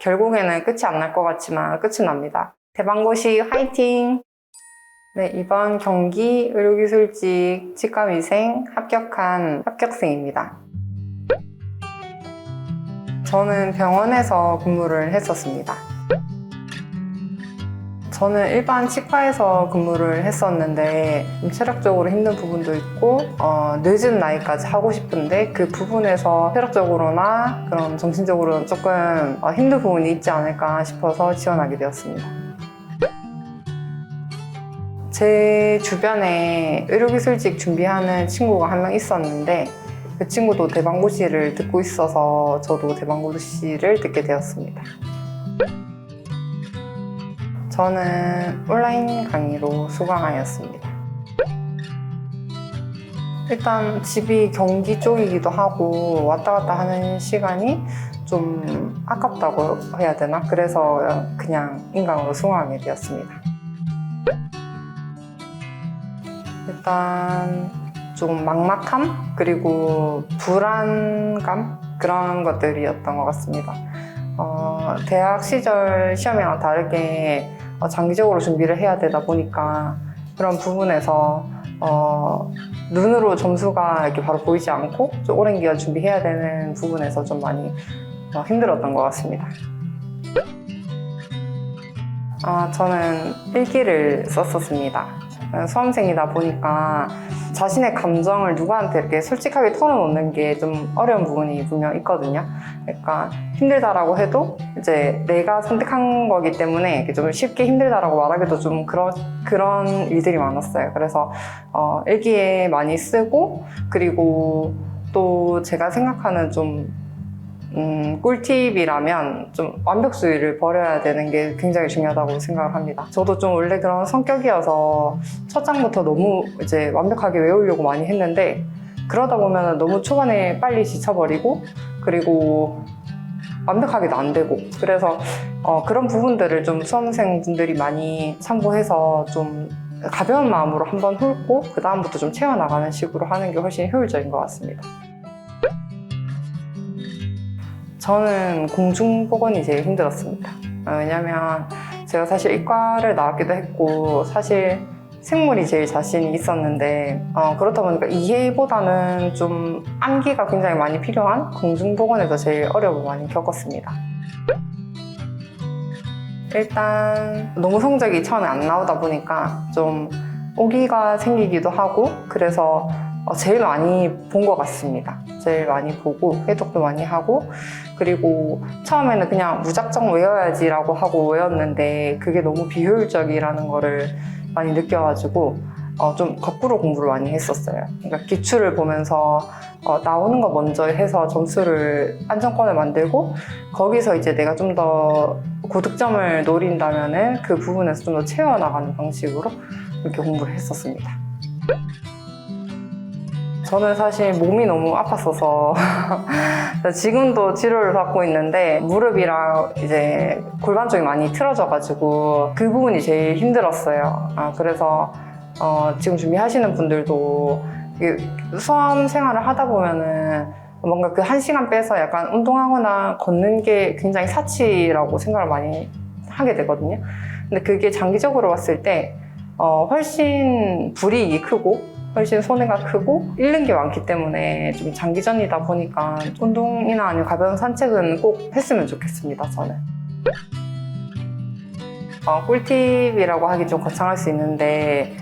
결국에는 끝이 안 날 것 같지만 끝이 납니다. 대방고시 화이팅! 네, 이번 경기 의료기술직 치과위생 합격한 합격생입니다. 저는 병원에서 근무를 했었습니다. 저는 일반 치과에서 근무를 했었는데 좀 체력적으로 힘든 부분도 있고 늦은 나이까지 하고 싶은데 그 부분에서 체력적으로나 그런 정신적으로 조금 힘든 부분이 있지 않을까 싶어서 지원하게 되었습니다. 제 주변에 의료기술직 준비하는 친구가 한 명 있었는데 그 친구도 대방고시를 듣고 있어서 저도 대방고시를 듣게 되었습니다. 저는 온라인 강의로 수강하였습니다. 일단 집이 경기 쪽이기도 하고 왔다 갔다 하는 시간이 좀 아깝다고 해야 되나? 그래서 그냥 인강으로 수강하게 되었습니다. 일단 좀 막막함? 그리고 불안감? 그런 것들이었던 것 같습니다. 대학 시절 시험이랑 다르게 장기적으로 준비를 해야 되다 보니까 그런 부분에서 눈으로 점수가 이렇게 바로 보이지 않고 좀 오랜 기간 준비해야 되는 부분에서 좀 많이 힘들었던 것 같습니다. 저는 일기를 썼었습니다. 수험생이다 보니까 자신의 감정을 누구한테 이렇게 솔직하게 털어놓는 게 좀 어려운 부분이 분명 있거든요. 그러니까 힘들다라고 해도 이제 내가 선택한 거기 때문에 좀 쉽게 힘들다라고 말하기도 좀 그런 일들이 많았어요. 그래서 일기에 많이 쓰고, 그리고 또 제가 생각하는 좀 꿀팁이라면 좀 완벽주의를 버려야 되는 게 굉장히 중요하다고 생각을 합니다. 저도 좀 원래 그런 성격이어서 첫 장부터 너무 이제 완벽하게 외우려고 많이 했는데 그러다 보면 너무 초반에 빨리 지쳐버리고 그리고 완벽하게도 안 되고 그래서 그런 부분들을 좀 수험생분들이 많이 참고해서 좀 가벼운 마음으로 한번 훑고 그 다음부터 좀 채워나가는 식으로 하는 게 훨씬 효율적인 것 같습니다. 저는 공중보건이 제일 힘들었습니다. 왜냐면 제가 사실 이과를 나왔기도 했고 사실 생물이 제일 자신이 있었는데 그렇다 보니까 이해보다는 좀 암기가 굉장히 많이 필요한 공중보건에서 제일 어려움을 많이 겪었습니다. 일단 너무 성적이 처음에 안 나오다 보니까 좀 오기가 생기기도 하고 그래서 제일 많이 본 것 같습니다. 제일 많이 보고 해독도 많이 하고 그리고 처음에는 그냥 무작정 외워야지라고 하고 외웠는데 그게 너무 비효율적이라는 거를 많이 느껴가지고 좀 거꾸로 공부를 많이 했었어요. 그러니까 기출을 보면서 나오는 거 먼저 해서 점수를 안정권을 만들고 거기서 이제 내가 좀 더 고득점을 노린다면은 그 부분에서 좀 더 채워나가는 방식으로 이렇게 공부를 했었습니다. 저는 사실 몸이 너무 아팠어서 지금도 치료를 받고 있는데 무릎이랑 이제 골반 쪽이 많이 틀어져가지고 그 부분이 제일 힘들었어요. 그래서 지금 준비하시는 분들도 수험 생활을 하다 보면은 뭔가 그 1시간 빼서 약간 운동하거나 걷는 게 굉장히 사치라고 생각을 많이 하게 되거든요. 근데 그게 장기적으로 봤을 때 훨씬 불이익이 크고 훨씬 손해가 크고 잃는 게 많기 때문에 좀 장기전이다 보니까 운동이나 아니면 가벼운 산책은 꼭 했으면 좋겠습니다, 저는. 꿀팁이라고 하기 좀 거창할 수 있는데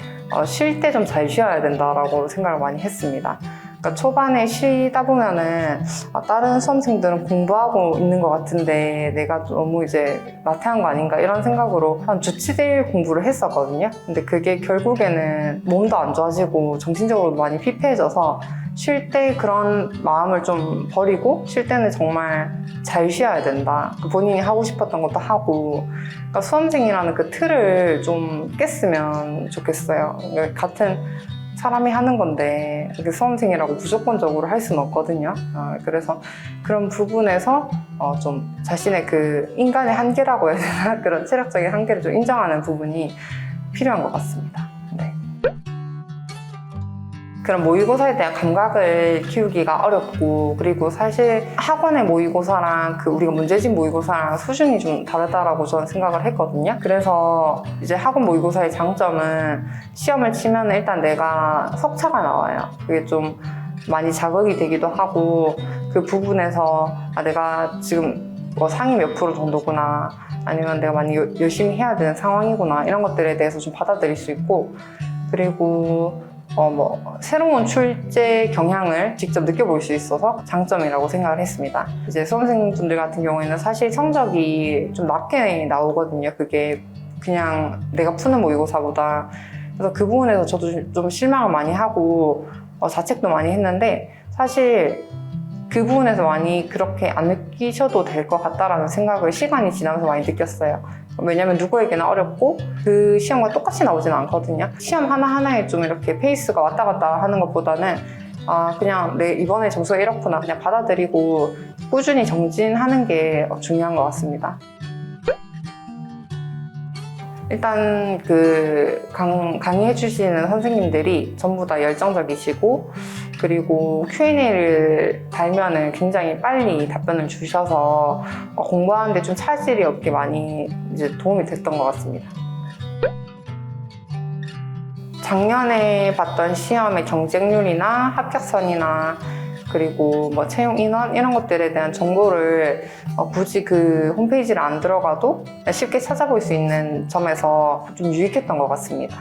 쉴 때 좀 잘 쉬어야 된다라고 생각을 많이 했습니다. 그러니까 초반에 쉬다 보면은 다른 수험생들은 공부하고 있는 것 같은데 내가 너무 이제 나태한 거 아닌가 이런 생각으로 한 주치대일 공부를 했었거든요. 근데 그게 결국에는 몸도 안 좋아지고 정신적으로도 많이 피폐해져서 쉴 때 그런 마음을 좀 버리고 쉴 때는 정말 잘 쉬어야 된다. 본인이 하고 싶었던 것도 하고 그러니까 수험생이라는 그 틀을 좀 깼으면 좋겠어요. 그러니까 같은 사람이 하는 건데 수험생이라고 무조건적으로 할 수는 없거든요. 그래서 그런 부분에서 좀 자신의 그 인간의 한계라고 해야 되나? 그런 체력적인 한계를 좀 인정하는 부분이 필요한 것 같습니다. 네. 그런 모의고사에 대한 감각을 키우기가 어렵고, 그리고 사실 학원의 모의고사랑 우리가 문제집 모의고사랑 수준이 좀 다르다라고 저는 생각을 했거든요. 그래서 이제 학원 모의고사의 장점은 시험을 치면 일단 내가 석차가 나와요. 그게 좀 많이 자극이 되기도 하고, 그 부분에서 내가 지금 뭐 상위 몇 프로 정도구나, 아니면 내가 많이 열심히 해야 되는 상황이구나, 이런 것들에 대해서 좀 받아들일 수 있고, 그리고 새로운 출제 경향을 직접 느껴볼 수 있어서 장점이라고 생각을 했습니다. 이제 수험생분들 같은 경우에는 사실 성적이 좀 낮게 나오거든요. 그게 그냥 내가 푸는 모의고사보다. 그래서 그 부분에서 저도 좀 실망을 많이 하고 자책도 많이 했는데, 사실 그 부분에서 많이 그렇게 안 느끼셔도 될 것 같다라는 생각을 시간이 지나면서 많이 느꼈어요. 왜냐면 누구에게나 어렵고 그 시험과 똑같이 나오진 않거든요. 시험 하나하나에 좀 이렇게 페이스가 왔다 갔다 하는 것보다는 그냥 내 이번에 점수가 이렇구나, 그냥 받아들이고 꾸준히 정진하는 게 중요한 것 같습니다. 일단 강의해 주시는 선생님들이 전부 다 열정적이시고, 그리고 Q&A를 달면은 굉장히 빨리 답변을 주셔서 공부하는데 좀 차질이 없게 많이 이제 도움이 됐던 것 같습니다. 작년에 봤던 시험의 경쟁률이나 합격선이나 그리고 채용 인원 이런 것들에 대한 정보를 굳이 그 홈페이지를 안 들어가도 쉽게 찾아볼 수 있는 점에서 좀 유익했던 것 같습니다.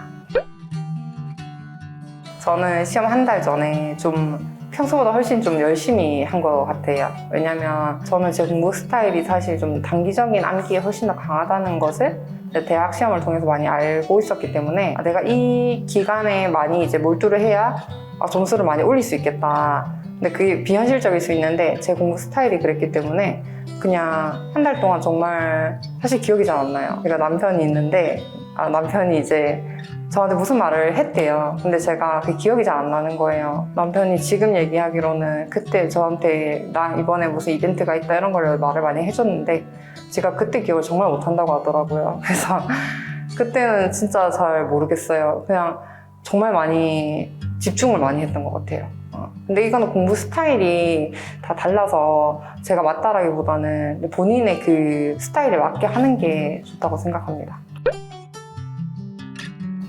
저는 시험 한 달 전에 좀 평소보다 훨씬 좀 열심히 한 것 같아요. 왜냐면 저는 제 공부 스타일이 사실 좀 단기적인 암기에 훨씬 더 강하다는 것을 대학 시험을 통해서 많이 알고 있었기 때문에, 내가 이 기간에 많이 이제 몰두를 해야 점수를 많이 올릴 수 있겠다. 근데 그게 비현실적일 수 있는데 제 공부 스타일이 그랬기 때문에 그냥 한 달 동안 정말 사실 기억이 잘 안 나요. 제가 남편이 있는데 남편이 이제 저한테 무슨 말을 했대요. 근데 제가 그 기억이 잘 안 나는 거예요. 남편이 지금 얘기하기로는 그때 저한테 나 이번에 무슨 이벤트가 있다 이런 걸 말을 많이 해줬는데, 제가 그때 기억을 정말 못한다고 하더라고요. 그래서 그때는 진짜 잘 모르겠어요. 그냥 정말 많이 집중을 많이 했던 것 같아요. 근데 이거는 공부 스타일이 다 달라서 제가 맞다라기보다는 본인의 그 스타일에 맞게 하는 게 좋다고 생각합니다.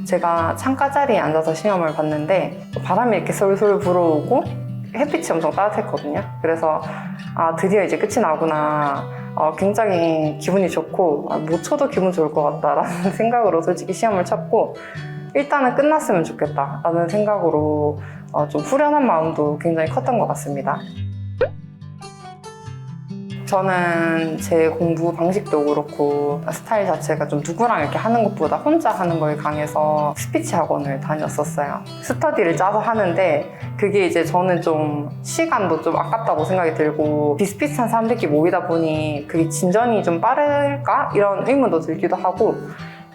제가 창가 자리에 앉아서 시험을 봤는데 바람이 이렇게 솔솔 불어오고 햇빛이 엄청 따뜻했거든요. 그래서 드디어 이제 끝이 나구나. 굉장히 기분이 좋고 못 쳐도 기분 좋을 것 같다라는 생각으로 솔직히 시험을 쳤고, 일단은 끝났으면 좋겠다라는 생각으로 좀 후련한 마음도 굉장히 컸던 것 같습니다. 저는 제 공부 방식도 그렇고 스타일 자체가 좀 누구랑 이렇게 하는 것보다 혼자 하는 거에 강해서 스피치 학원을 다녔었어요. 스터디를 짜서 하는데 그게 이제 저는 좀 시간도 좀 아깝다고 생각이 들고, 비슷비슷한 사람들끼리 모이다 보니 그게 진전이 좀 빠를까? 이런 의문도 들기도 하고,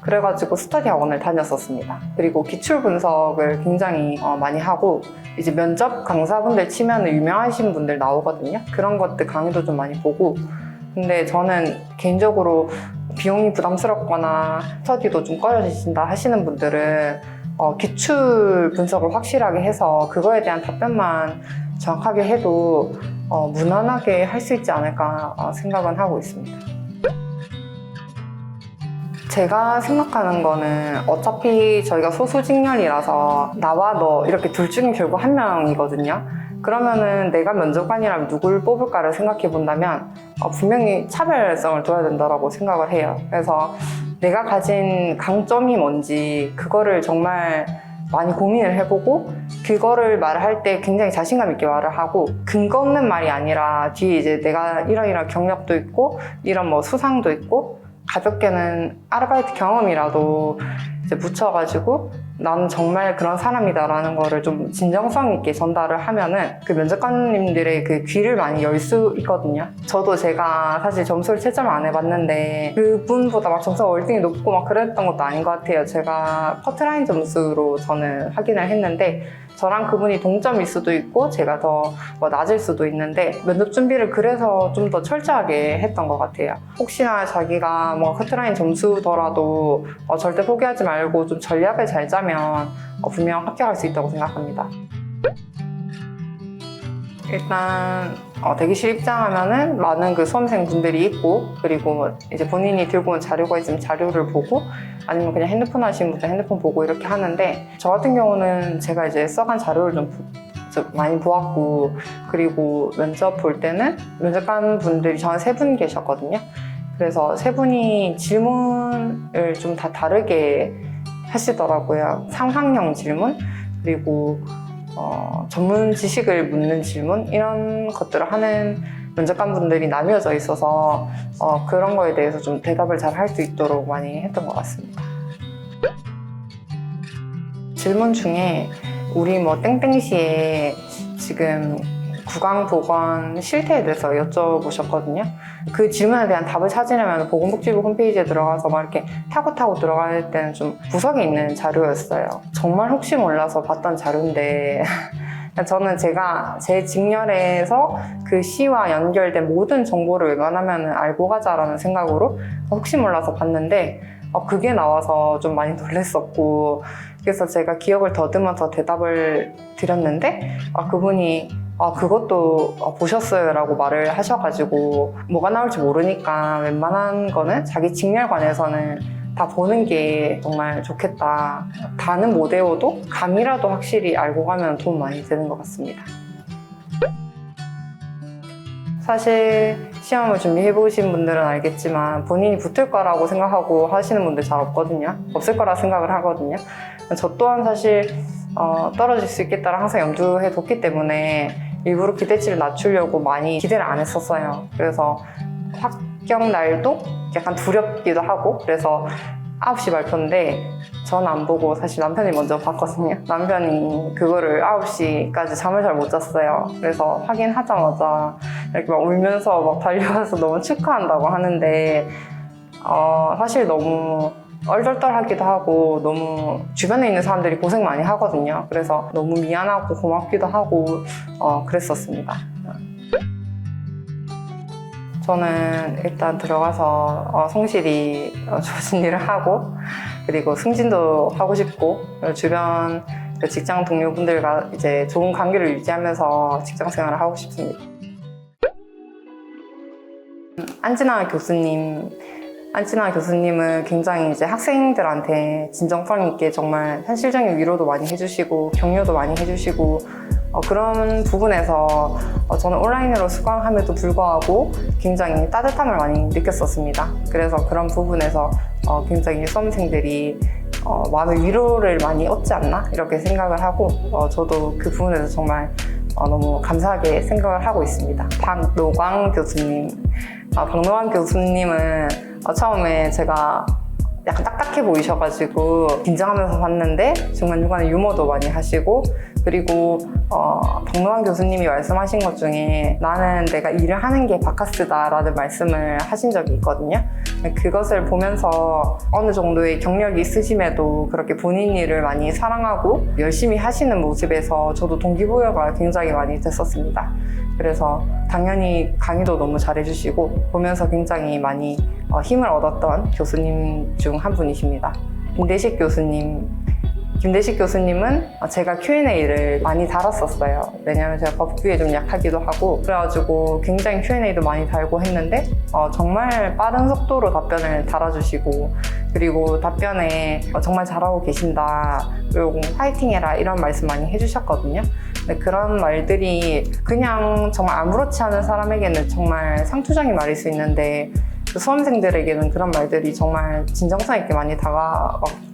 그래가지고 스터디 학원을 다녔었습니다. 그리고 기출 분석을 굉장히 많이 하고, 이제 면접 강사분들 치면 유명하신 분들 나오거든요. 그런 것들 강의도 좀 많이 보고, 근데 저는 개인적으로 비용이 부담스럽거나 스터디도 좀 꺼려지신다 하시는 분들은 기출 분석을 확실하게 해서 그거에 대한 답변만 정확하게 해도 무난하게 할 수 있지 않을까 생각은 하고 있습니다. 제가 생각하는 거는 어차피 저희가 소수직렬이라서 나와 너 이렇게 둘 중에 결국 한 명이거든요. 그러면은 내가 면접관이라면 누굴 뽑을까를 생각해 본다면 분명히 차별성을 둬야 된다고 생각을 해요. 그래서 내가 가진 강점이 뭔지 그거를 정말 많이 고민을 해보고, 그거를 말할 때 굉장히 자신감 있게 말을 하고, 근거 없는 말이 아니라 뒤에 이제 내가 이런 경력도 있고 이런 수상도 있고 가볍게는 아르바이트 경험이라도 이제 붙여가지고 나는 정말 그런 사람이다라는 거를 좀 진정성 있게 전달을 하면은 그 면접관님들의 그 귀를 많이 열 수 있거든요. 저도 제가 사실 점수를 채점 안 해봤는데 그분보다 막 점수가 월등히 높고 막 그랬던 것도 아닌 것 같아요. 제가 커트라인 점수로 저는 확인을 했는데 저랑 그분이 동점일 수도 있고 제가 더 낮을 수도 있는데, 면접 준비를 그래서 좀 더 철저하게 했던 것 같아요. 혹시나 자기가 커트라인 점수더라도 절대 포기하지 말고 좀 전략을 잘 짜면 분명 합격할 수 있다고 생각합니다. 일단 대기실 입장하면은 많은 그 수험생 분들이 있고, 그리고 뭐 이제 본인이 들고 온 자료가 있으면 자료를 보고, 아니면 그냥 핸드폰 하시는 분들 핸드폰 보고 이렇게 하는데, 저 같은 경우는 제가 이제 써간 자료를 좀 많이 보았고, 그리고 면접 볼 때는 면접관 분들이 저한 3분 계셨거든요. 그래서 3분이 질문을 좀 다 다르게 하시더라고요. 상황형 질문, 그리고 전문 지식을 묻는 질문, 이런 것들을 하는 면접관 분들이 나뉘어져 있어서 그런 거에 대해서 좀 대답을 잘 할 수 있도록 많이 했던 것 같습니다. 질문 중에 우리 뭐 땡땡시에 지금 구강보건 실태에 대해서 여쭤보셨거든요. 그 질문에 대한 답을 찾으려면 보건복지부 홈페이지에 들어가서 막 이렇게 타고 들어갈 때는 좀 구석에 있는 자료였어요. 정말 혹시 몰라서 봤던 자료인데 저는 제가 제 직렬에서 그 시와 연결된 모든 정보를 웬만하면 알고 가자라는 생각으로 혹시 몰라서 봤는데 그게 나와서 좀 많이 놀랐었고, 그래서 제가 기억을 더듬어서 대답을 드렸는데 그분이 그것도 보셨어요 라고 말을 하셔가지고, 뭐가 나올지 모르니까 웬만한 거는 자기 직렬관에서는 다 보는 게 정말 좋겠다. 다는 못 외워도 감이라도 확실히 알고 가면 도움 많이 되는 것 같습니다. 사실 시험을 준비해 보신 분들은 알겠지만 본인이 붙을 거라고 생각하고 하시는 분들 잘 없거든요. 없을 거라 생각을 하거든요. 저 또한 사실 떨어질 수 있겠다를 항상 염두해 뒀기 때문에 일부러 기대치를 낮추려고 많이 기대를 안 했었어요. 그래서 합격 날도 약간 두렵기도 하고, 그래서 9시 발표인데 전 안 보고 사실 남편이 먼저 봤거든요. 남편이 그거를 9시까지 잠을 잘 못 잤어요. 그래서 확인하자마자 이렇게 막 울면서 막 달려와서 너무 축하한다고 하는데 사실 너무 얼떨떨하기도 하고 너무 주변에 있는 사람들이 고생 많이 하거든요. 그래서 너무 미안하고 고맙기도 하고 그랬었습니다. 저는 일단 들어가서 성실히 주어진 일을 하고, 그리고 승진도 하고 싶고, 주변 직장 동료분들과 이제 좋은 관계를 유지하면서 직장 생활을 하고 싶습니다. 안진아 교수님은 굉장히 이제 학생들한테 진정성 있게 정말 현실적인 위로도 많이 해주시고 격려도 많이 해주시고, 그런 부분에서 저는 온라인으로 수강함에도 불구하고 굉장히 따뜻함을 많이 느꼈었습니다. 그래서 그런 부분에서 굉장히 수험생들이 마음의 위로를 많이 얻지 않나 이렇게 생각을 하고, 저도 그 부분에서 정말 너무 감사하게 생각을 하고 있습니다. 박노광 교수님은 처음에 제가 약간 딱딱해 보이셔가지고 긴장하면서 봤는데 중간중간에 유머도 많이 하시고, 그리고 박노환 교수님이 말씀하신 것 중에 나는 내가 일을 하는 게 바카스다 라는 말씀을 하신 적이 있거든요. 그것을 보면서 어느 정도의 경력이 있으심에도 그렇게 본인 일을 많이 사랑하고 열심히 하시는 모습에서 저도 동기부여가 굉장히 많이 됐었습니다. 그래서 당연히 강의도 너무 잘해주시고 보면서 굉장히 많이 힘을 얻었던 교수님 중 한 분이십니다. 김대식 교수님은 제가 Q&A를 많이 달았었어요. 왜냐면 제가 법규에 좀 약하기도 하고 그래가지고 굉장히 Q&A도 많이 달고 했는데 정말 빠른 속도로 답변을 달아주시고, 그리고 답변에 정말 잘하고 계신다, 그리고 화이팅 해라 이런 말씀 많이 해주셨거든요. 근데 그런 말들이 그냥 정말 아무렇지 않은 사람에게는 정말 상투적인 말일 수 있는데 그 수험생들에게는 그런 말들이 정말 진정성 있게 많이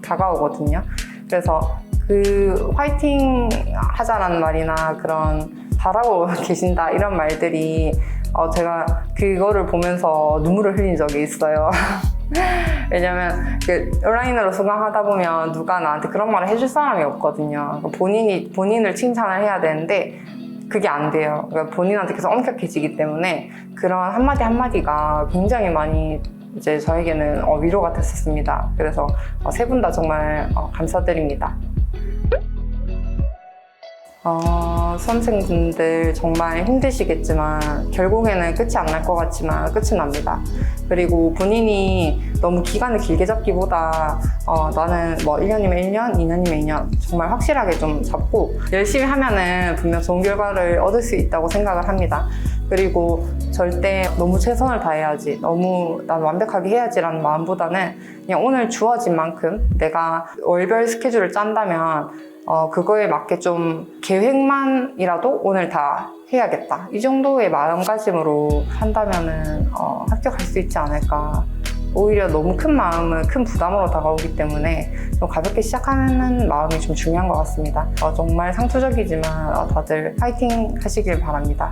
다가오거든요. 그래서 그 화이팅 하자라는 말이나 그런 잘하고 계신다 이런 말들이 제가 그거를 보면서 눈물을 흘린 적이 있어요. 왜냐면 온라인으로 수강하다 보면 누가 나한테 그런 말을 해줄 사람이 없거든요. 본인을 칭찬을 해야 되는데 그게 안 돼요. 그러니까 본인한테 계속 엄격해지기 때문에 그런 한마디 한마디가 굉장히 많이 이제 저에게는 위로가 됐었습니다. 그래서 세 분 다 정말 감사드립니다. 수험생분들 정말 힘드시겠지만 결국에는 끝이 안 날 것 같지만 끝이 납니다. 그리고 본인이 너무 기간을 길게 잡기보다 나는 뭐 1년이면 1년, 2년이면 2년 정말 확실하게 좀 잡고 열심히 하면은 분명 좋은 결과를 얻을 수 있다고 생각을 합니다. 그리고 절대 너무 최선을 다해야지, 너무 난 완벽하게 해야지라는 마음보다는 그냥 오늘 주어진 만큼 내가 월별 스케줄을 짠다면 그거에 맞게 좀 계획만이라도 오늘 다 해야겠다, 이 정도의 마음가짐으로 한다면은 합격할 수 있지 않을까. 오히려 너무 큰 마음은 큰 부담으로 다가오기 때문에 좀 가볍게 시작하는 마음이 좀 중요한 것 같습니다. 정말 상투적이지만 다들 파이팅 하시길 바랍니다.